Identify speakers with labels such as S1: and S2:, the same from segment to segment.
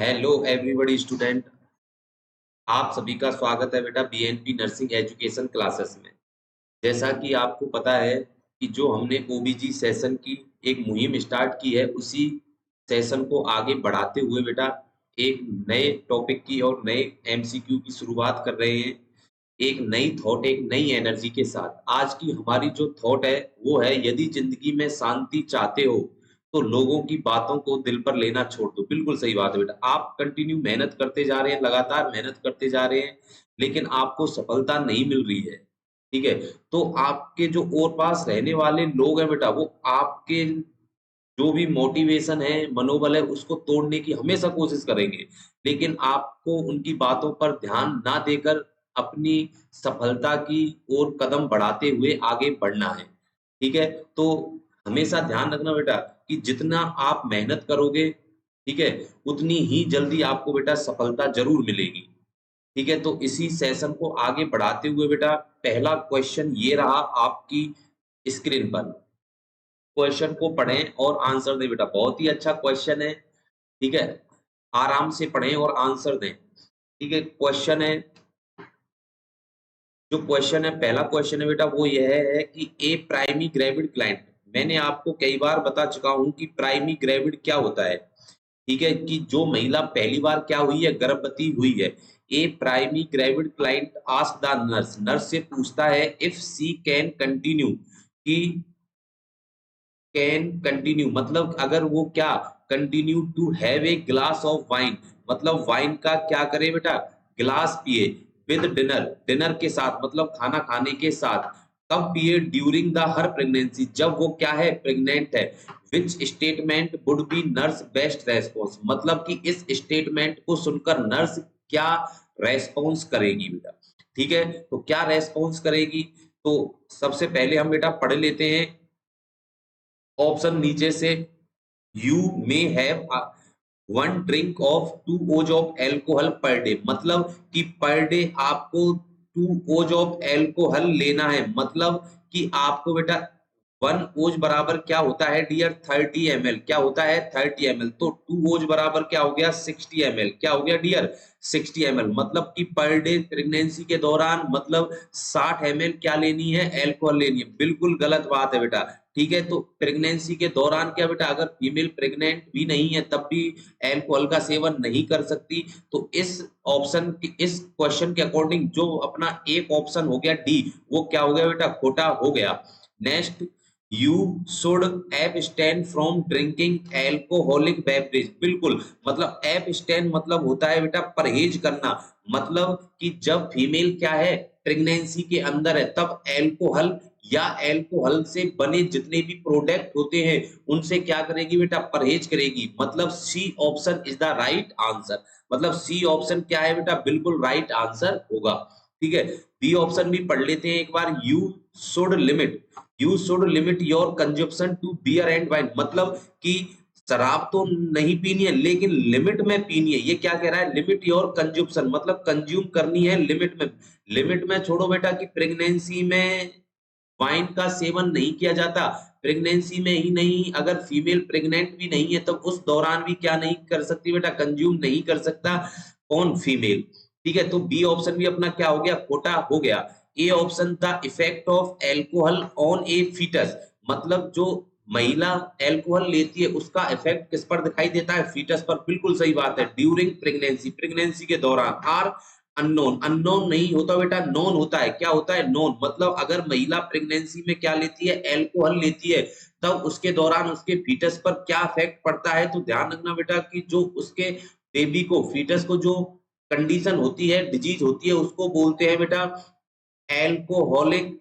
S1: Hello everybody student. आप सभी का स्वागत है बेटा बीएनपी नर्सिंग एजुकेशन क्लासेस में। जैसा कि आपको पता है कि जो हमने ओबीजी सेशन की एक मुहिम स्टार्ट की है, उसी सेशन को आगे बढ़ाते हुए बेटा एक नए टॉपिक की और नए एमसीक्यू की शुरुआत कर रहे हैं। एक नई थॉट, एक नई एनर्जी के साथ आज की हमारी जो थॉट है वो है, यदि जिंदगी में शांति चाहते हो तो लोगों की बातों को दिल पर लेना छोड़ दो। बिल्कुल सही बात है बेटा। आप कंटिन्यू मेहनत करते जा रहे हैं, लगातार मेहनत करते जा रहे हैं, लेकिन आपको सफलता नहीं मिल रही है। ठीक है, तो आपके जो और पास रहने वाले लोग हैं बेटा, वो आपके जो भी मोटिवेशन है, मनोबल है, उसको तोड़ने की हमेशा कोशिश करेंगे। लेकिन आपको उनकी बातों पर ध्यान ना देकर अपनी सफलता की ओर कदम बढ़ाते हुए आगे बढ़ना है। ठीक है, तो हमेशा ध्यान रखना बेटा कि जितना आप मेहनत करोगे, ठीक है, उतनी ही जल्दी आपको बेटा सफलता जरूर मिलेगी। ठीक है, तो इसी सेशन को आगे बढ़ाते हुए बेटा पहला क्वेश्चन ये रहा आपकी स्क्रीन पर। क्वेश्चन को पढ़ें और आंसर दें बेटा। बहुत ही अच्छा क्वेश्चन है। ठीक है, आराम से पढ़ें और आंसर दें। ठीक है, क्वेश्चन है, जो क्वेश्चन है, पहला क्वेश्चन है बेटा, वो यह है कि ए प्राइमी ग्रेविड ग्लैंड। मैंने आपको कई बार बता चुका हूं कि प्राइमी ग्रेविड क्या होता है। ठीक है, कि जो महिला पहली बार क्या हुई है, गर्भवती हुई है। A primi gravid client ask the nurse, nurse से पूछता है इफ सी कैन कंटिन्यू, कि कैन कंटिन्यू मतलब अगर वो क्या continue to have a glass of wine, मतलब वाइन का क्या करे बेटा, ग्लास पिए, विद डिनर, डिनर के साथ मतलब खाना खाने के साथ। कब पिए, ड्यूरिंग द हर प्रेगनेंसी, जब वो क्या है, प्रेग्नेंट है। Which statement would be nurse best response, मतलब कि इस स्टेटमेंट को सुनकर नर्स क्या रेस्पॉन्स करेगी बेटा। ठीक है, तो क्या रेस्पॉन्स करेगी, तो सबसे पहले हम बेटा पढ़ लेते हैं ऑप्शन नीचे से। You may have one drink of 2 ओज ऑफ एल्कोहल पर डे, मतलब कि पर डे आपको 2 ओज ऑफ एल्कोहल लेना है। मतलब कि आपको बेटा 1 ओज बराबर क्या होता है डियर, 30 ml। क्या होता है, 30 ml। तो 2 ओज बराबर क्या हो गया, 60 ml। क्या हो गया डियर, 60 ml। मतलब कि पर डे प्रेगनेंसी के दौरान मतलब 60 ml क्या लेनी है, एल्कोहल लेनी है। बिल्कुल गलत बात है बेटा। ठीक है, तो प्रेगनेंसी के दौरान क्या बेटा, अगर फीमेल प्रेग्नेंट भी नहीं है तब भी एल्कोहल का सेवन नहीं कर सकती। तो इस ऑप्शन इस क्वेश्चन के अकॉर्डिंग जो अपना एक ऑप्शन हो गया डी, वो क्या हो गया बेटा, खोटा हो गया। Next, you should abstain from drinking alcoholic beverage. बिल्कुल, मतलब एब्सटेन मतलब होता है बेटा परहेज करना। मतलब कि जब फीमेल क्या है, प्रेगनेंसी के अंदर है, तब एल्कोहल या एल्कोहल से बने जितने भी प्रोडक्ट होते हैं उनसे क्या करेगी बेटा, परहेज करेगी। मतलब C option is the right answer. मतलब सी ऑप्शन क्या है बेटा, बिल्कुल राइट आंसर होगा। ठीक है, बी ऑप्शन भी पढ़ लेते हैं एक बार। You should limit your consumption to beer and wine, मतलब कि शराब तो नहीं पीनी है लेकिन लिमिट में पीनी है। ये क्या कह रहा है, लिमिट योर कंजप्शन, मतलब कंज्यूम करनी है लिमिट में। लिमिट में छोड़ो बेटा कि प्रेगनेंसी में वाइन का सेवन नहीं किया जाता। प्रेगनेंसी में ही नहीं, अगर फीमेल प्रेग्नेंट भी नहीं है तब उस दौरान भी क्या नहीं कर सकती बेटा, कंज्यूम नहीं कर सकता कौन, फीमेल। ठीक है, तो बी ऑप्शन भी अपना क्या हो गया, खोटा हो गया। A option, the effect of alcohol on a foetus, मतलब जो महिला एल्कोहल लेती है उसका इफेक्ट किस पर दिखाई देता है, फीटस पर। बिल्कुल सही बात है, ड्यूरिंग प्रेगनेंसी, प्रेगनेंसी के दौरान। आर अननोन, अननोन नहीं होता बेटा, नोन होता है। क्या होता है, नोन। मतलब अगर महिला प्रेगनेंसी में क्या लेती है, एल्कोहल लेती है, तब उसके दौरान उसके फीटस पर क्या इफेक्ट पड़ता है। तो ध्यान रखना बेटा कि जो उसके बेबी को, फीटस को जो कंडीशन होती है, डिजीज होती है, उसको बोलते हैं बेटा एल्कोहलिक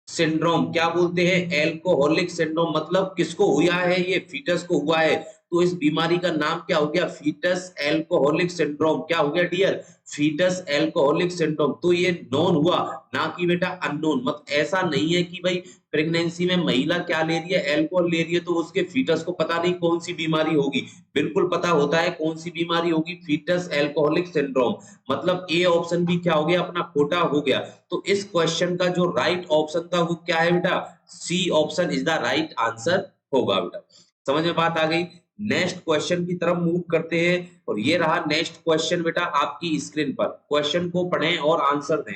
S1: सिंड्रोम। क्या बोलते हैं, एल्कोहलिक सिंड्रोम। मतलब किसको हुआ है, ये फीटस को हुआ है। तो इस बीमारी का नाम क्या हो गया, फीटस एल्कोहलिक सिंड्रोम। क्या हो गया डियर, फीटस एल्कोहलिक सिंड्रोम। तो ये नोन हुआ, ना कि बेटा अननोन। मत ऐसा नहीं है कि भाई प्रेगनेंसी में महिला क्या ले रही है, एल्कोहल ले रही है, तो उसके फीटस को पता नहीं कौन सी बीमारी होगी। बिल्कुल पता होता है कौन सी बीमारी होगी, फीटस एल्कोहलिक सिंड्रोम। मतलब ए ऑप्शन भी क्या हो गया, अपना खोटा हो गया। तो इस क्वेश्चन का जो राइट ऑप्शन था वो क्या है बेटा, C option is the right answer होगा बेटा। समझ में बात आ गई। नेक्स्ट क्वेश्चन की तरफ मूव करते हैं और ये रहा नेक्स्ट क्वेश्चन बेटा आपकी स्क्रीन पर। क्वेश्चन को पढ़ें और आंसर दें।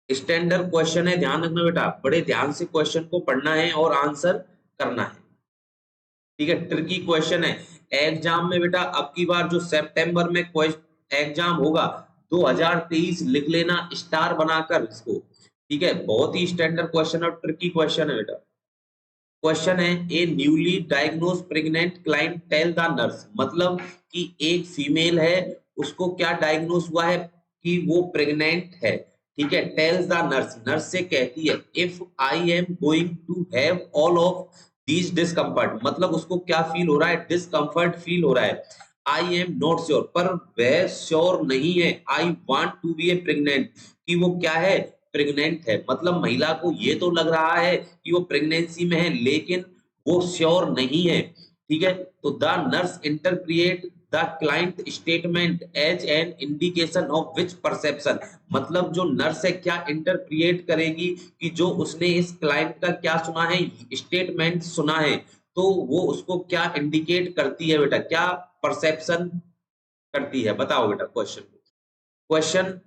S1: स्टैंडर्ड क्वेश्चन है, ध्यान रखना बेटा, बड़े ध्यान से क्वेश्चन को पढ़ना है और आंसर करना है। ठीक है, ट्रिकी क्वेश्चन है। एग्जाम में बेटा अब की बार जो सितंबर में एग्जाम होगा 2023 लिख लेना स्टार बनाकर इसको। ठीक है, बहुत ही स्टैंडर्ड क्वेश्चन और ट्रिकी क्वेश्चन है बेटा। क्वेश्चन है, a newly diagnose pregnant client tell the nurse, मतलब कि एक फीमेल है, उसको क्या डायग्नोज हुआ है कि वो प्रेग्नेंट है। ठीक है, टेल्स द नर्स, नर्स से कहती है if I am going to have all of these discomfort, मतलब उसको क्या फील हो रहा है, डिस्कम्फर्ट फील हो रहा है। आई एम नॉट श्योर, पर वह श्योर नहीं है। I want to be a pregnant, कि वो क्या है, प्रेग्नेंट है, मतलब महिला को ये तो लग रहा है कि वो प्रेगनेंसी में है लेकिन वो श्योर नहीं है। ठीक है, तो the nurse interpret the client statement as an indication of which perception, मतलब जो नर्स है क्या इंटरप्रिएट करेगी कि जो उसने इस क्लाइंट का क्या सुना है, स्टेटमेंट सुना है, तो वो उसको क्या इंडिकेट करती है बेटा, क्या परसेप्शन करती है, बताओ बेटा क्वेश्चन। क्वेश्चन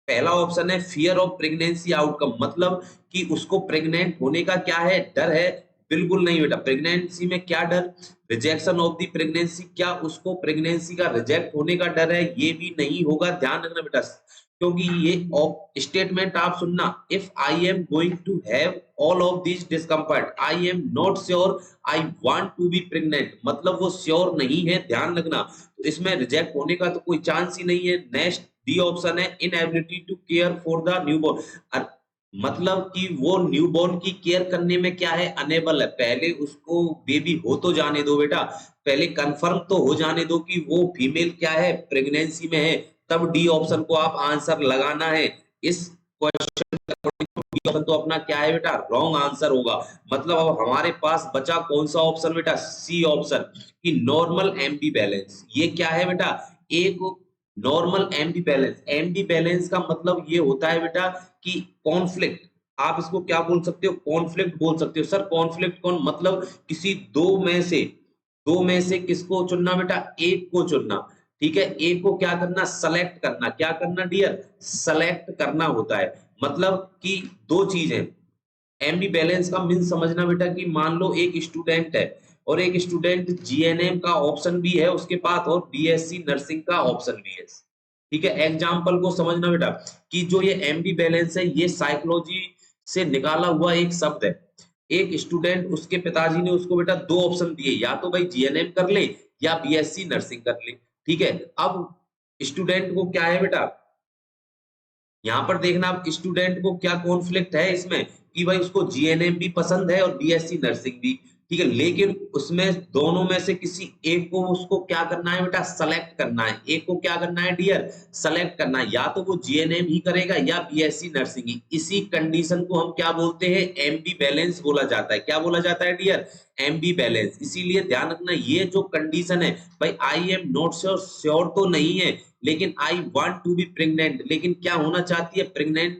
S1: पहला ऑप्शन है फियर ऑफ प्रेगनेंसी आउटकम, मतलब कि उसको प्रेग्नेंट होने का क्या है, डर है। बिल्कुल नहीं बेटा, प्रेगनेंसी में क्या डर, रिजेक्शन ऑफ द प्रेगनेंसी, क्या उसको प्रेगनेंसी का रिजेक्ट होने का डर है, ये भी नहीं होगा, ध्यान रखना बेटा। क्योंकि ये स्टेटमेंट आप सुनना, if I am going to have all of this discomfort I am not sure I want to be pregnant, मतलब वो श्योर नहीं है, ध्यान रखना। तो इसमें रिजेक्ट होने का तो कोई चांस ही नहीं है। नेक्स्ट डी ऑप्शन है inability to care for the newborn, मतलब कि वो न्यूबॉर्न की केयर करने में क्या है, अनेबल है। पहले उसको बेबी हो तो जाने दो बेटा, पहले कंफर्म तो हो जाने दो कि वो फीमेल क्या है, प्रेगनेंसी में है, तब डी ऑप्शन को आप आंसर लगाना है। इस क्वेश्चन डी ऑप्शन तो अपना क्या है बेटा, रॉन्ग आंसर होगा। मतलब अब हमारे पास बचा कौन सा ऑप्शन बेटा, सी ऑप्शन, कि नॉर्मल एम्बी बैलेंस। ये क्या है बेटा, एक normal Aamby balance. Aamby balance का मतलब ये होता है बेटा कि कॉन्फ्लिक्ट, आप इसको क्या बोल सकते हो, कॉन्फ्लिक्ट बोल सकते हो। सर कॉन्फ्लिक्ट कौन, मतलब किसी दो में से किसको चुनना बेटा, एक को चुनना। ठीक है, एक को क्या करना, सेलेक्ट करना, क्या करना डियर, सेलेक्ट करना होता है। मतलब कि दो चीजें, एमबी बैलेंस का मीन समझना बेटा कि मान लो एक स्टूडेंट है और एक स्टूडेंट जीएनएम का ऑप्शन भी है उसके पास और बीएससी नर्सिंग का ऑप्शन भी है। ठीक है, एग्जाम्पल को समझना बेटा कि जो ये एमबी बैलेंस है ये साइकोलॉजी से निकाला हुआ एक शब्द है। एक स्टूडेंट, उसके पिताजी ने उसको बेटा दो ऑप्शन दिए, या तो भाई जीएनएम कर ले या बीएससी नर्सिंग कर ले। ठीक है, अब स्टूडेंट को क्या है बेटा, यहाँ पर देखना आप स्टूडेंट को क्या कॉन्फ्लिक्ट है इसमें कि भाई उसको जीएनएम भी पसंद है और बीएससी नर्सिंग भी। ठीक है, लेकिन उसमें दोनों में से किसी एक को उसको क्या करना है बेटा, सेलेक्ट करना है। एक को क्या करना है डियर, सेलेक्ट करना है, या तो वो जीएनएम ही करेगा या बीएससी नर्सिंग ही। इसी कंडीशन को हम क्या बोलते हैं, एमबी बैलेंस बोला जाता है। क्या बोला जाता है डियर, एमबी बैलेंस। इसीलिए ध्यान रखना ये जो कंडीशन है भाई, I am not sure, sure तो नहीं है, लेकिन I want to be pregnant, लेकिन क्या होना चाहती है, प्रेग्नेंट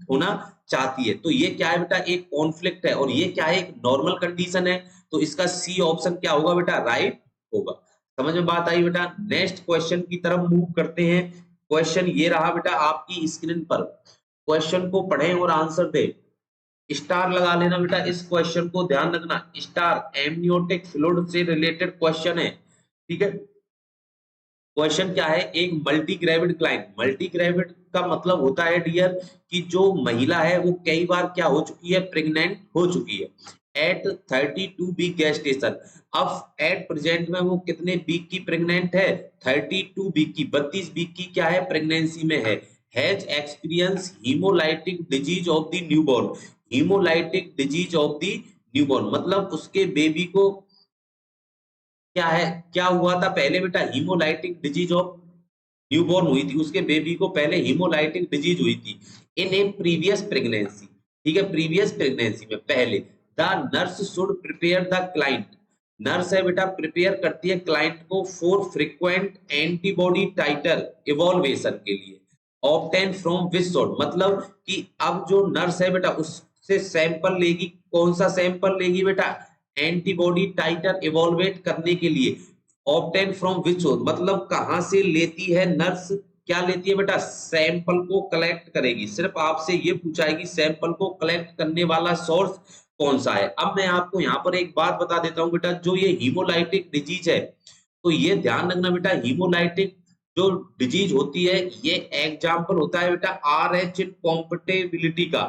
S1: होना चाहती है। तो ये क्या है बेटा, एक कॉन्फ्लिक्ट है, और ये क्या है, एक नॉर्मल कंडीशन है। तो इसका सी ऑप्शन क्या होगा बेटा, राइट होगा। समझ में बात आई बेटा। नेक्स्ट क्वेश्चन की तरफ मूव करते हैं। क्वेश्चन ये रहा बेटा आपकी स्क्रीन पर, क्वेश्चन को पढ़ें और आंसर दें। स्टार लगा लेना बेटा इस क्वेश्चन को, ध्यान रखना, स्टार एमनियोटिक फ्लूइड से रिलेटेड क्वेश्चन है। ठीक है, क्वेश्चन क्या है, एक multi gravid client, multi gravid का मतलब होता है डियर कि जो महिला है वो कई बार क्या हो चुकी है, प्रेग्नेंट हो चुकी है एट 32 वीक गेस्टेशन। अब एट प्रेजेंट में वो कितने वीक की प्रेग्नेंट है, 32 वीक की, 32 वीक की क्या है, प्रेगनेंसी में है। Has experience haemolytic disease of the newborn, haemolytic disease of the newborn, मतलब उसके बेबी को क्या है, क्या हुआ था पहले बेटा, हीमोलाइटिक डिजीज ऑफ न्यूबॉर्न हुई थी, उसके बेबी को पहले हीमोलाइटिक डिजीज हुई थी इन ए प्रीवियस प्रेगनेंसी। ठीक है, प्रीवियस प्रेगनेंसी में पहले। The nurse should prepare the client, nurse है बेटा प्रिपेयर करती है क्लाइंट को फॉर फ्रीक्वेंट एंटीबॉडी टाइटर इवॉल्वेशन के लिए, ऑब्टेन फ्रॉम विच सोर्स, मतलब कि अब जो नर्स है बेटा उससे सैंपल लेगी, कौन सा सैंपल लेगी बेटा, एंटीबॉडी टाइटर इवॉल्वेट करने के लिए ऑब्टेन फ्रॉम विच सोर्स, मतलब कहां से लेती है नर्स, क्या लेती है बेटा, सैंपल को कलेक्ट करेगी। सिर्फ आपसे ये पूछाएगी सैंपल को कलेक्ट करने वाला सोर्स कौन सा है। अब मैं आपको यहाँ पर एक बात बता देता हूँ बेटा, जो ये हीमोलाइटिक डिजीज है, तो ये ध्यान रखना बेटा, हीमोलाइटिक जो डिजीज होती है, ये एग्जाम्पल होता है बेटा आर एच इनकॉम्पेटेबिलिटी का,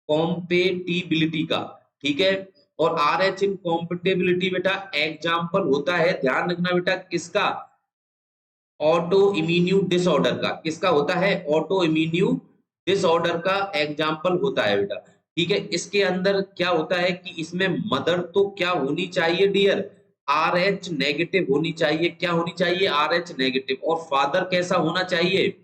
S1: कॉम्पेटिबिलिटी का, ठीक है। और आर एच इनकॉम्पेटेबिलिटी बेटा एग्जाम्पल होता है, ध्यान रखना बेटा, किसका, ऑटो इम्यून डिसऑर्डर का। किसका होता है, ऑटो इम्यून डिसऑर्डर का एग्जाम्पल होता है बेटा, ठीक है। इसके अंदर क्या होता है कि इसमें मदर तो क्या होनी चाहिए डियर, आर एच नेगेटिव होनी चाहिए। क्या होनी चाहिए, आर एच नेगेटिव। और फादर कैसा होना चाहिए,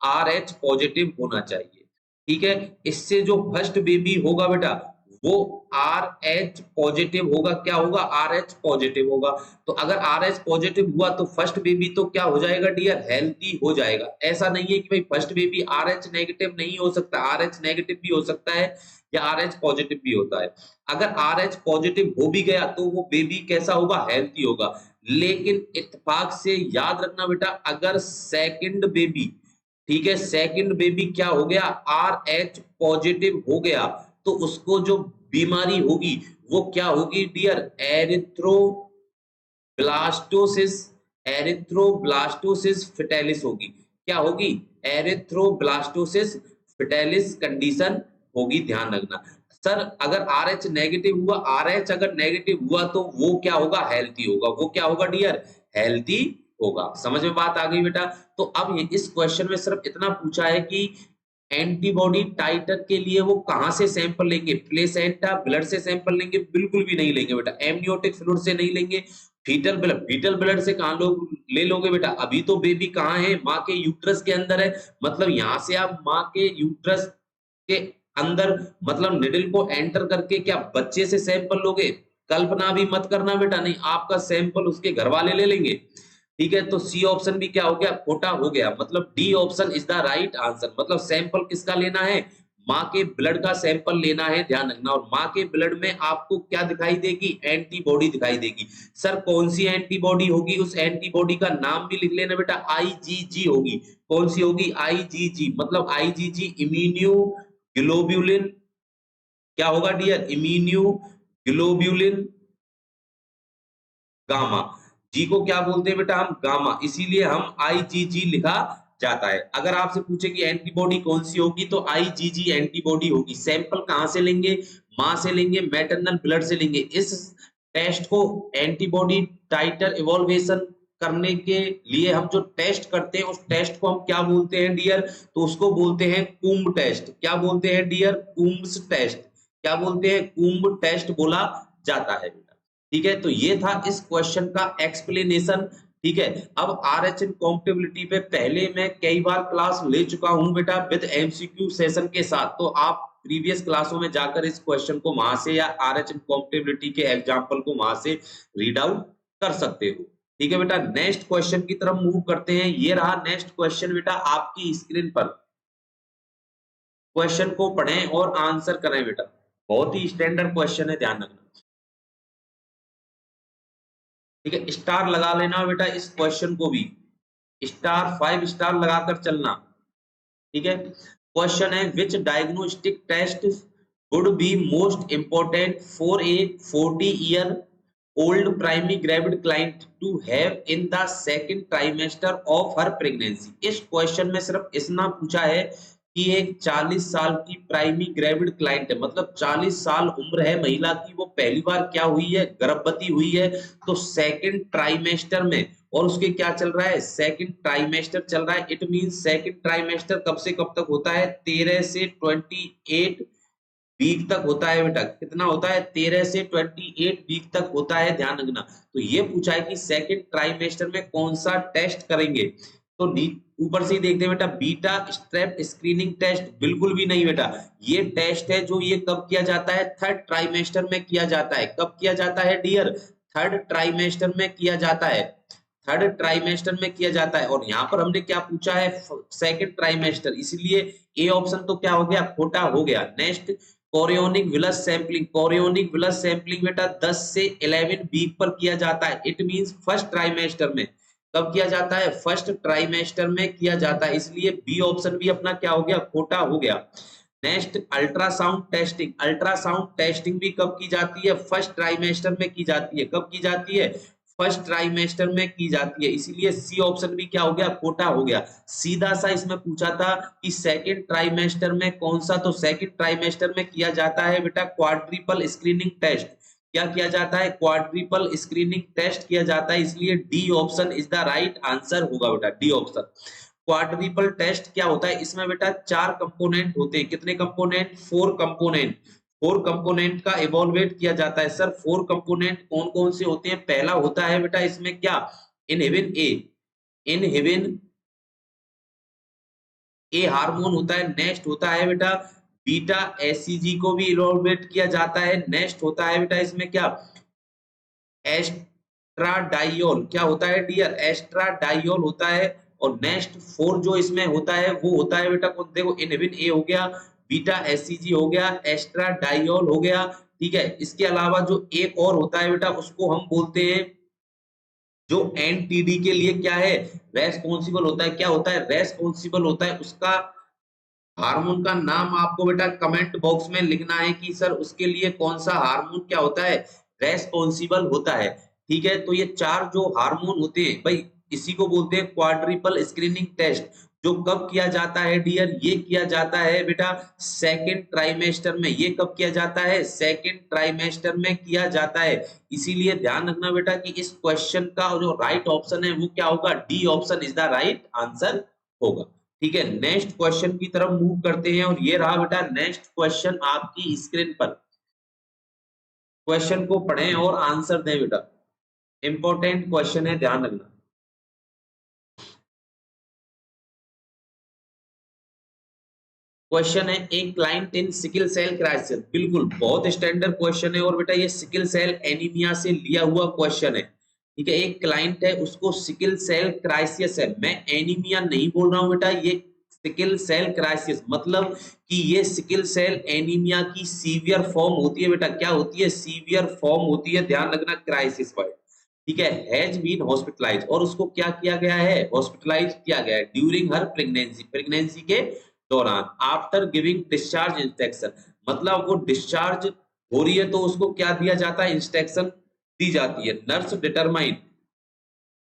S1: आर एच पॉजिटिव होना चाहिए, ठीक है। इससे जो फर्स्ट बेबी होगा बेटा वो आर एच पॉजिटिव होगा। क्या होगा, आर एच पॉजिटिव होगा। तो अगर आर एच पॉजिटिव हुआ तो फर्स्ट बेबी तो क्या हो जाएगा डियर, हेल्थी हो जाएगा। ऐसा नहीं है कि भाई first baby R H negative नहीं हो सकता, आर एच नेगेटिव भी हो सकता है या आर एच पॉजिटिव भी होता है। अगर आर एच पॉजिटिव हो भी गया तो वो बेबी कैसा होगा, हेल्थी होगा। लेकिन इत्तेफाक से याद रखना बेटा, अगर सेकंड बेबी, ठीक है, सेकंड बेबी क्या हो गया, आर एच पॉजिटिव हो गया, तो उसको जो बीमारी होगी वो क्या होगी डियर, एरिथ्रोब्लास्टोसिस, एरिथ्रोब्लास्टोसिस फिटेलिस होगी। क्या होगी, एरिथ्रोब्लास्टोसिस फिटेलिस कंडीशन होगी, ध्यान रखना। सर अगर आर एच नेगेटिव हुआ, आर एच अगर नेगेटिव हुआ तो वो क्या होगा, हेल्थी होगा। वो क्या होगा डियर, हेल्थी होगा। समझ में बात आ गई बेटा। तो अब ये इस क्वेश्चन में सिर्फ इतना पूछा है कि एंटीबॉडी टाइटर के लिए वो कहां से सैंपल लेंगे, प्लेसेंटा ब्लड से सैंपल लेंगे, बिल्कुल भी नहीं लेंगे बेटा। एमनियोटिक फ्लूइड से नहीं लेंगे। फीटल ब्लड से कहां लोग ले लोगे बेटा, अभी तो बेबी कहां है, माँ के यूट्रस के अंदर है। मतलब यहां से आप माँ के यूट्रस के अंदर, मतलब निडल को एंटर करके क्या बच्चे से सैंपल लोगे, कल्पना भी मत करना बेटा, नहीं, आपका सैंपल उसके घर वाले ले लेंगे, ठीक है। तो सी ऑप्शन भी क्या हो गया, खोटा हो गया। मतलब D option is the right answer. मतलब सैंपल किसका लेना है, माँ के ब्लड का सैंपल लेना है, ध्यान रखना। और माँ के ब्लड में आपको क्या दिखाई देगी, एंटीबॉडी दिखाई देगी। सर कौन सी एंटीबॉडी होगी, उस एंटीबॉडी का नाम भी लिख लेना बेटा, आईजीजी होगी। कौन सी होगी, आईजीजी। मतलब आईजीजी इम्यूनो ग्लोब्यूलिन, क्या होगा डियर, इम्यूनो ग्लोब्यूलिन गामा। जी को क्या बोलते हैं बेटा, हम गामा, इसीलिए हम आईजीजी लिखा जाता है। अगर आपसे पूछे कि एंटीबॉडी कौन सी होगी तो आईजीजी एंटीबॉडी होगी। सैंपल कहां से लेंगे, मां से लेंगे, मैटरनल ब्लड से लेंगे। इस टेस्ट को एंटीबॉडी टाइटर इवोल्वेशन करने के लिए हम जो टेस्ट करते हैं उस टेस्ट को हम क्या बोलते हैं डियर, तो उसको बोलते हैं कुंभ टेस्ट। क्या बोलते हैं डियर, कुंभ टेस्ट। क्या बोलते हैं, कुंभ टेस्ट बोला जाता है बेटा, ठीक है। तो ये था इस क्वेश्चन का एक्सप्लेनेशन, ठीक है। अब आरएच इनकॉम्पेटिबिलिटी पे पहले मैं कई बार क्लास ले चुका हूं बेटा विद एमसीक्यू सेशन के साथ, तो आप प्रीवियस क्लासों में जाकर इस क्वेश्चन को वहां से या आरएच इनकॉम्पेटिबिलिटी के एग्जांपल को वहां से रीड आउट कर सकते हो, ठीक है बेटा। नेक्स्ट क्वेश्चन की तरफ मूव करते हैं। ये रहा नेक्स्ट क्वेश्चन बेटा आपकी स्क्रीन पर। क्वेश्चन को पढ़ें और आंसर करें बेटा, बहुत ही स्टैंडर्ड क्वेश्चन है, ध्यान रखना, ठीक है। स्टार लगा लेना बेटा इस क्वेश्चन को भी, स्टार 5 स्टार लगाकर चलना, ठीक है। क्वेश्चन है which diagnostic test would be most important for a 40-year old primary gravid client to have in the second trimester of her pregnancy। इस क्वेश्चन में सिर्फ इतना पूछा है कि एक 40 साल की प्राइमरी ग्रेविड क्लाइंट है, मतलब 40 साल उम्र है महिला की, वो पहली बार क्या हुई है, गर्भवती हुई है। तो सेकंड ट्राइमेस्टर में, और उसके क्या चल रहा है, सेकंड ट्राइमेस्टर चल रहा है। इट मीन सेकंड ट्राइमेस्टर कब से कब तक होता है, 13 से 28 वीक तक होता है बेटा। कितना होता है, 13 से 28 वीक तक होता है, ध्यान रखना। तो ये पूछा है कि सेकंड ट्राइमेस्टर में कौन सा टेस्ट करेंगे, तो ऊपर से ही देखते हैं बेटा, बीटा स्ट्रैप स्क्रीनिंग टेस्ट बिल्कुल भी नहीं बेटा। ये टेस्ट है जो ये कब किया जाता है, थर्ड ट्राइमेस्टर में किया जाता है। कब किया जाता है डियर, थर्ड ट्राइमेस्टर में किया जाता है, थर्ड ट्राइमेस्टर में किया जाता है। और यहाँ पर हमने क्या पूछा है, सेकंड ट्राइमेस्टर, इसलिए ए ऑप्शन तो क्या हो गया, खोटा हो गया। Next chorionic villus sampling, chorionic villus sampling बेटा 10 से 11 वीक पर किया जाता है। इट मींस फर्स्ट ट्राइमेस्टर में। कब किया जाता है? फर्स्ट ट्राइमेस्टर में किया जाता है, इसलिए बी ऑप्शन भी अपना क्या हो गया? खोटा हो गया। Next ultrasound testing, ultrasound testing भी कब की जाती है? फर्स्ट ट्राइमेस्टर में की जाती है। कब की जाती है? फर्स्ट ट्राइमेस्टर में की जाती है, इसीलिए सी ऑप्शन भी क्या हो गया? खोटा हो गया। सीधा सा इसमें पूछा था कि सेकंड ट्राइमेस्टर में कौन सा, तो सेकंड ट्राइमेस्टर में किया जाता है बेटा क्वाड्रिपल स्क्रीनिंग टेस्ट। क्या किया जाता है? क्वाड्रिपल स्क्रीनिंग टेस्ट किया जाता है, इसलिए D option is the right answer होगा बेटा, डी ऑप्शन। क्वाड्रिपल टेस्ट क्या होता है? इसमें बेटा 4 कंपोनेंट होते हैं। कितने कंपोनेंट? 4 कंपोनेंट। 4 कंपोनेंट का इवोल्वेट किया जाता है। सर 4 कंपोनेंट कौन कौन से होते हैं? पहला होता है बेटा इसमें क्या? Inhibin A, inhibin A hormone होता है। नेक्स्ट होता है बेटा बीटा एससीजी को भी इवोल्वेट किया जाता है। नेक्स्ट होता है बेटा इसमें क्या? एस्ट्राडाइयोल। क्या होता है डियर? एस्ट्राडाइयोल होता है। और नेक्स्ट 4 जो इसमें होता है वो होता है बेटा कौन? देखो इनहिबिन ए हो गया, बीटा एससीजी हो गया, एस्ट्राडाइयोल हो गया, ठीक है। इसके अलावा जो एक और होता है बेटा उसको हम बोलते हैं, जो एनटीडी के लिए क्या है? रेस्पॉन्सिबल होता है। क्या होता है? रेस्पॉन्सिबल होता है। उसका हार्मोन का नाम आपको बेटा कमेंट बॉक्स में लिखना है कि सर उसके लिए कौन सा हार्मोन क्या होता है? रेस्पॉन्सिबल होता है, ठीक है। तो ये 4 जो हार्मोन होते हैं भाई, इसी को बोलते हैं क्वाड्रिपल स्क्रीनिंग टेस्ट। जो कब किया जाता है डियर? ये किया जाता है बेटा सेकंड ट्राइमेस्टर में। ये कब किया जाता है? सेकंड ट्राइमेस्टर में किया जाता है। इसीलिए ध्यान रखना बेटा कि इस क्वेश्चन का जो राइट ऑप्शन है वो क्या होगा? D option is the right answer होगा, ठीक है। नेक्स्ट क्वेश्चन की तरफ मूव करते हैं, और ये रहा बेटा नेक्स्ट क्वेश्चन आपकी स्क्रीन पर। क्वेश्चन को पढ़ें और आंसर दें बेटा, इंपॉर्टेंट क्वेश्चन है, ध्यान रखना। क्वेश्चन है a client in sickle cell crisis. बिल्कुल बहुत स्टैंडर्ड क्वेश्चन है, और बेटा ये सिकल सेल एनीमिया से लिया हुआ क्वेश्चन है, ठीक है। एक क्लाइंट है उसको सिकल सेल क्राइसिस है। मैं एनीमिया नहीं बोल रहा हूं बेटा, ये सिकल सेल क्राइसिस, मतलब कि ये सिकल सेल एनीमिया की सीवियर फॉर्म होती है बेटा। क्या होती है? सीवियर फॉर्म होती है, ध्यान रखना क्राइसिस वर्ड, ठीक है। हैज बीन हॉस्पिटलाइज, और उसको क्या किया गया है? हॉस्पिटलाइज किया गया है ड्यूरिंग हर प्रेगनेंसी, प्रेगनेंसी के दौरान। आफ्टर गिविंग डिस्चार्ज इंस्ट्रक्शन, मतलब वो डिस्चार्ज हो रही है तो उसको क्या दिया जाता है? इंस्ट्रक्शन दी जाती है। नर्स डिटरमाइन,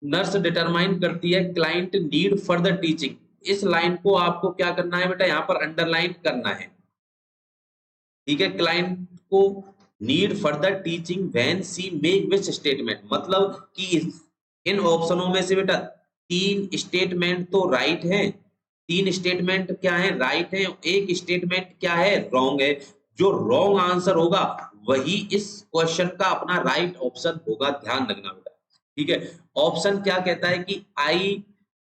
S1: नर्स डिटरमाइन करती है क्लाइंट नीड फर्दर टीचिंग। इस लाइन को आपको क्या करना है बेटा? यहाँ पर अंडरलाइन करना है, ठीक है। क्लाइंट को need further teaching when she make which statement, मतलब कि इन ऑप्शनों में से बेटा 3 स्टेटमेंट तो राइट है, 3 स्टेटमेंट क्या है? राइट है, एक स्टेटमेंट क्या है? रॉन्ग है। जो रॉन्ग आंसर होगा वही इस क्वेश्चन का अपना राइट ऑप्शन होगा, ध्यान रखना बेटा, ठीक है। ऑप्शन क्या कहता है कि आई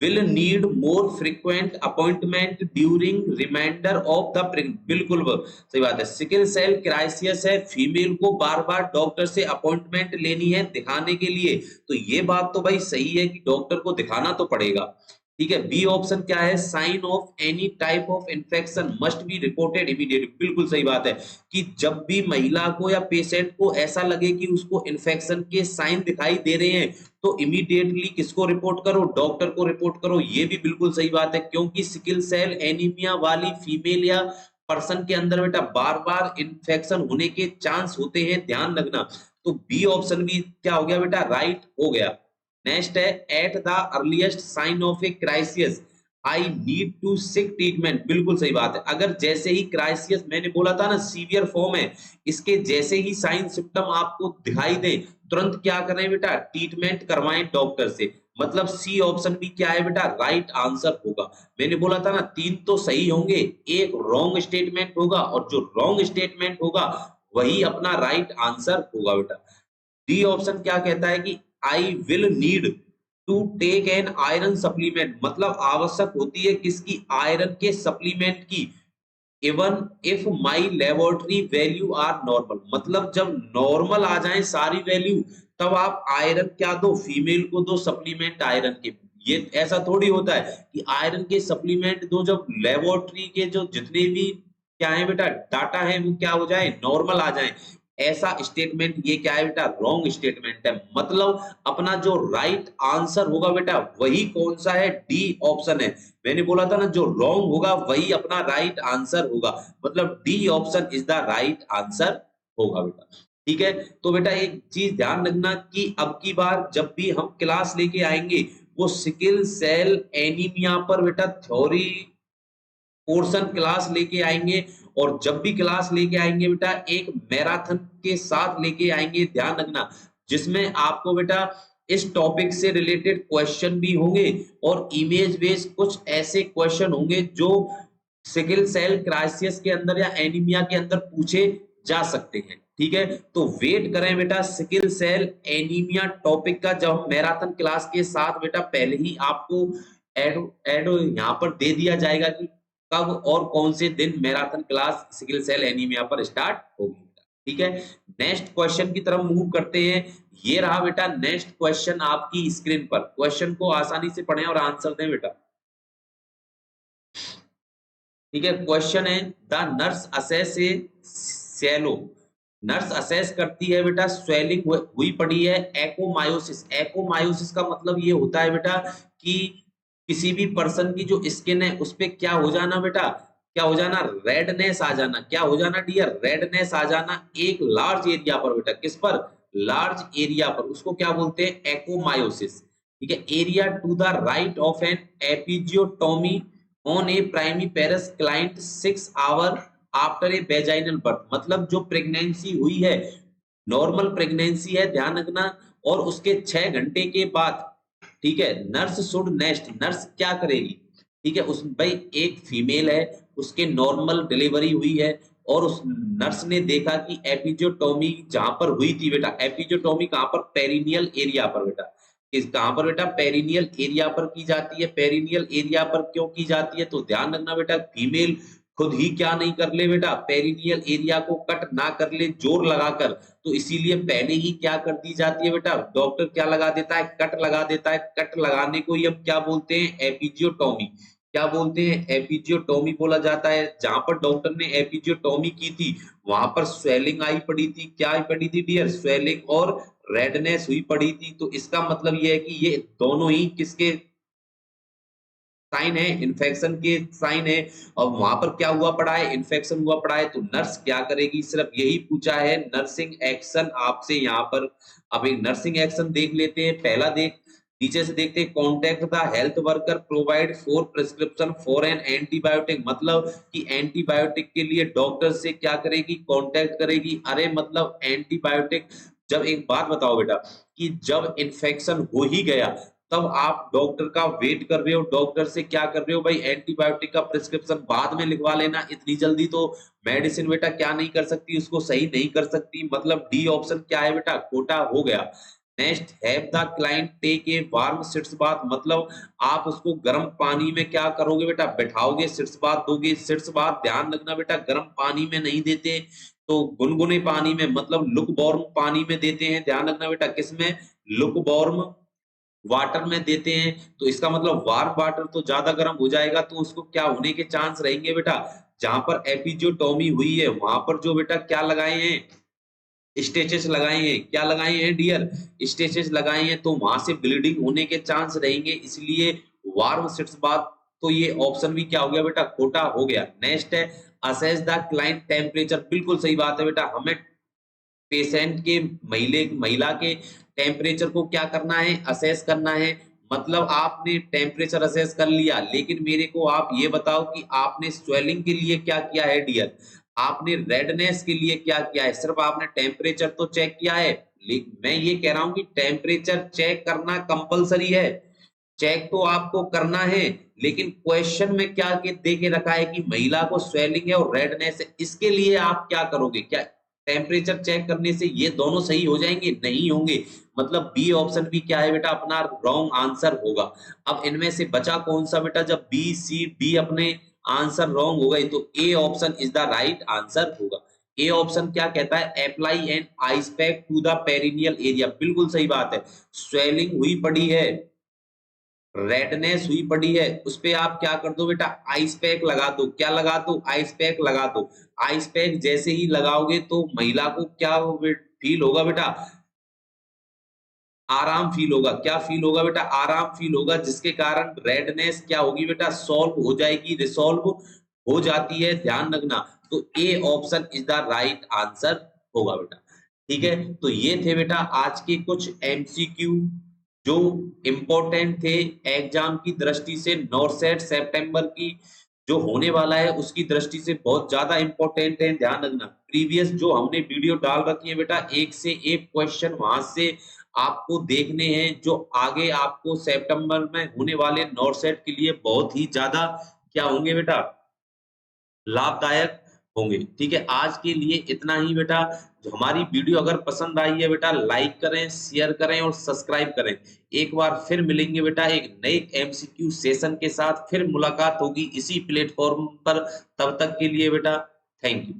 S1: will need more frequent appointment during remainder of the pregnancy। बिल्कुल सही बात है। सिकल सेल क्राइसिस है, फीमेल को बार बार डॉक्टर से अपॉइंटमेंट लेनी है दिखाने के लिए, तो ये बात तो भाई सही है कि डॉक्टर को दिखाना तो पड़ेगा, ठीक है। बी ऑप्शन क्या है? Sign of any type of infection must be reported immediately. बिल्कुल सही बात है कि जब भी महिला को या पेशेंट को ऐसा लगे कि उसको इन्फेक्शन के साइन दिखाई दे रहे हैं तो इमीडिएटली किसको रिपोर्ट करो? डॉक्टर को रिपोर्ट करो। ये भी बिल्कुल सही बात है, क्योंकि सिकल सेल एनीमिया वाली फीमेल या पर्सन के अंदर बेटा बार बार इन्फेक्शन होने के चांस होते हैं, ध्यान रखना। तो बी ऑप्शन भी क्या हो गया बेटा? राइट हो गया। नेक्स्ट है at the earliest sign of a crisis I need to seek treatment. बिल्कुल सही बात है। अगर जैसे ही क्राइसिस, मैंने बोला था ना सीवियर फॉर्म है, इसके जैसे ही साइन सिम्टम आपको दिखाई दे तुरंत क्या करें बेटा? ट्रीटमेंट करवाएं डॉक्टर से। मतलब सी ऑप्शन भी क्या है बेटा? राइट आंसर होगा। मैंने बोला था ना 3 तो सही होंगे, एक रॉन्ग स्टेटमेंट होगा, और जो रॉन्ग स्टेटमेंट होगा वही अपना राइट आंसर होगा बेटा। डी ऑप्शन क्या कहता है कि I will need to take an iron supplement, मतलब आवश्यक होती है किसकी? आयरन के सप्लीमेंट की। Even if my laboratory value are normal, मतलब जब नॉर्मल आ जाए सारी वैल्यू तब आप आयरन क्या दो? फीमेल को दो सप्लीमेंट आयरन के। ये ऐसा थोड़ी होता है कि आयरन के सप्लीमेंट दो जब लेबोरेटरी के जो जितने भी क्या है बेटा, डाटा है वो क्या हो जाए, नॉर्मल आ जाए, ऐसा स्टेटमेंट ये क्या है बेटा, रॉन्ग स्टेटमेंट है। मतलब अपना जो राइट आंसर होगा बेटा वही कौन सा है, डी ऑप्शन है। मैंने बोला था ना जो रॉन्ग होगा वही अपना राइट आंसर होगा, मतलब D option is the right answer होगा बेटा। ठीक है, तो बेटा एक चीज ध्यान रखना कि अब की बार जब भी हम क्लास लेके आएंगे वो सिकल सेल एनीमिया पर बेटा थ्योरी पोर्शन क्लास लेके आएंगे, और जब भी क्लास लेके आएंगे बेटा एक मैराथन के साथ लेके आएंगे, ध्यान रखना, जिसमें आपको बेटा इस टॉपिक से रिलेटेड क्वेश्चन भी होंगे और इमेज बेस्ड कुछ ऐसे क्वेश्चन होंगे जो सिकल सेल क्राइसिस के अंदर या एनीमिया के अंदर पूछे जा सकते हैं। ठीक है, तो वेट करें बेटा सिकल सेल एनीमिया टॉपिक का, जब मैराथन क्लास के साथ बेटा पहले ही आपको एड एड यहाँ पर दे दिया जाएगा कि कब और कौन से दिन marathon class sickle cell anaemia पर स्टार्ट होगी। ठीक है, नेक्स्ट क्वेश्चन की तरफ मूव करते हैं। ये रहा बेटा नेक्स्ट क्वेश्चन आपकी स्क्रीन पर, क्वेश्चन को आसानी से पढ़ें और आंसर दें बेटा। ठीक है, क्वेश्चन है the nurse assess a sallow, nurse assess करती है बेटा स्वेलिंग हुई पड़ी है, एकोमायोसिस, एकोमायोसिस का मतलब ये होता है बेटा कि किसी भी पर्सन की जो स्किन है उस पे क्या हो जाना बेटा, क्या हो जाना, रेडनेस आ जाना, क्या हो जाना डियर, रेडनेस आ जाना एक लार्ज एरिया पर बेटा, किस पर, लार्ज एरिया पर, उसको क्या बोलते हैं, एकोमायोसिस। ठीक है, area to the right of an episiotomy on a primary parous client 6 hour after a vaginal birth, मतलब जो प्रेगनेंसी हुई है, नॉर्मल प्रेगनेंसी है, ध्यान रखना, और उसके 6 घंटे के बाद, ठीक है, नर्स शुड नेस्ट, नर्स क्या करेगी, ठीक है, उस भाई एक फीमेल है, उसके नॉर्मल डिलीवरी हुई है और उस नर्स ने देखा कि एपिजियोटोमी जहां पर हुई थी बेटा, एपिजियोटोमी कहां पर, पेरिनियल एरिया पर बेटा, इस कहां पर बेटा, पेरिनियल एरिया पर की जाती है। पेरिनियल एरिया पर क्यों की जाती है, तो ध्यान रखना बेटा फीमेल खुद ही क्या नहीं कर ले बेटा, पेरिनियल एरिया को कट ना कर ले जोर लगाकर, तो इसीलिए पहले ही क्या कर दी जाती है बेटा, डॉक्टर क्या लगा देता है, कट लगा देता है। कट लगाने को ही हम क्या बोलते हैं, एपिजियोटोमी, क्या बोलते हैं, एपिजियोटोमी बोला जाता है। जहां पर डॉक्टर ने एपिजियोटोमी की थी वहां पर स्वेलिंग आई पड़ी थी, क्या आई पड़ी थी डियर, स्वेलिंग और रेडनेस हुई पड़ी थी। तो इसका मतलब ये है कि ये दोनों ही किसके साइन है, इन्फेक्शन के साइन है, और वहां पर क्या हुआ पड़ा है, इन्फेक्शन हुआ पड़ा है। तो नर्स क्या करेगी, सिर्फ यही पूछा है नर्सिंग एक्शन आपसे यहाँ पर। अब एक नर्सिंग एक्शन देख लेते हैं, पहला देख, नीचे से देखते हैं, contact the health worker provide for prescription for an antibiotic, मतलब कि एंटीबायोटिक के लिए डॉक्टर से क्या करेगी, कॉन्टेक्ट करेगी। अरे मतलब एंटीबायोटिक, जब एक बात बताओ बेटा कि जब इन्फेक्शन हो ही गया तब आप डॉक्टर का वेट कर रहे हो, डॉक्टर से क्या कर रहे हो भाई, एंटीबायोटिक का प्रिस्क्रिप्शन बाद में लिखवा लेना, इतनी जल्दी तो मेडिसिन बेटा क्या नहीं कर सकती, उसको सही नहीं कर सकती। मतलब डी ऑप्शन क्या है बेटा, खोटा हो गया। Next, have the client take a warm sitz bath, मतलब आप उसको गर्म पानी में क्या करोगे बेटा, बैठाओगे, सिट्स बाथ दोगे। सिट्स बाथ ध्यान रखना बेटा गर्म पानी में नहीं देते, तो गुनगुने पानी में, मतलब लुक वार्म पानी में देते हैं। ध्यान रखना बेटा किसमें, लुक वार्म वाटर में देते हैं। तो इसका मतलब वार्म वाटर तो ज्यादा गर्म हो जाएगा, तो उसको क्या होने के चांस रहेंगे बेटा, जहां पर एपिजियोटोमी हुई है वहां पर जो बेटा क्या लगाए हैं, स्टेचेस लगाए हैं, क्या लगाए हैं डियर, स्टेचेस लगाए हैं, तो वहां से ब्लीडिंग होने के चांस रहेंगे, इसलिए वार्म सिट्स बाथ। तो ये ऑप्शन भी क्या हो गया बेटा, खोटा हो गया। नेक्स्ट है असेस द क्लाइंट टेम्परेचर, बिल्कुल सही बात है बेटा, हमें पेशेंट के महिला के टेम्परेचर को क्या करना है, असेस करना है। मतलब आपने टेम्परेचर असेस कर लिया, लेकिन मेरे को आप ये बताओ कि आपने स्वेलिंग के लिए क्या किया है डियर, आपने रेडनेस के लिए क्या किया है, सिर्फ आपने टेम्परेचर तो चेक किया है। लेकिन मैं ये कह रहा हूं कि टेम्परेचर चेक करना कंपलसरी है, चेक तो आपको करना है, लेकिन क्वेश्चन में क्या के दे के रखा है कि महिला को स्वेलिंग है और रेडनेस है, इसके लिए आप क्या करोगे, क्या टेम्परेचर चेक करने से ये दोनों सही हो जाएंगे, नहीं होंगे। मतलब बी ऑप्शन भी क्या है बेटा, अपना रॉन्ग आंसर होगा। अब इनमें से बचा कौन सा बेटा, जब बी सी डी अपने आंसर रॉन्ग हो गए तो A option is the right answer होगा। ए ऑप्शन क्या कहता है, apply an ice pack to the perineal area, बिल्कुल सही बात है, स्वेलिंग हुई पड़ी है रेडनेस हुई पड़ी है, उस पे आप क्या कर दो बेटा, आइस पैक लगा दो। क्या लगा दो? आइस पैक लगा दो। आइस पैक जैसे ही लगाओगे तो महिला को क्या फील होगा बेटा? आराम फील होगा। क्या फील होगा बेटा? आराम फील होगा, जिसके कारण रेडनेस क्या होगी बेटा? सॉल्व हो जाएगी, रिसॉल्व हो जाती है, ध्यान रखना। तो A option is the right answer होगा बेटा। ठीक है, तो ये थे बेटा आज के कुछ एमसीक्यू जो इंपॉर्टेंट थे एग्जाम की दृष्टि से। नॉर्सेट सितंबर की जो होने वाला है उसकी दृष्टि से बहुत ज्यादा इंपॉर्टेंट है, ध्यान रखना। प्रीवियस जो हमने वीडियो डाल रखी है बेटा, एक से एक क्वेश्चन वहां से आपको देखने हैं, जो आगे आपको सितंबर में होने वाले नॉर्सेट के लिए बहुत ही ज्यादा क्या होंगे बेटा? लाभदायक होंगे। ठीक है, आज के लिए इतना ही बेटा। जो हमारी वीडियो अगर पसंद आई है बेटा, लाइक करें, शेयर करें और सब्सक्राइब करें। एक बार फिर मिलेंगे बेटा एक नए एमसीक्यू सेशन के साथ, फिर मुलाकात होगी इसी प्लेटफॉर्म पर। तब तक के लिए बेटा थैंक यू।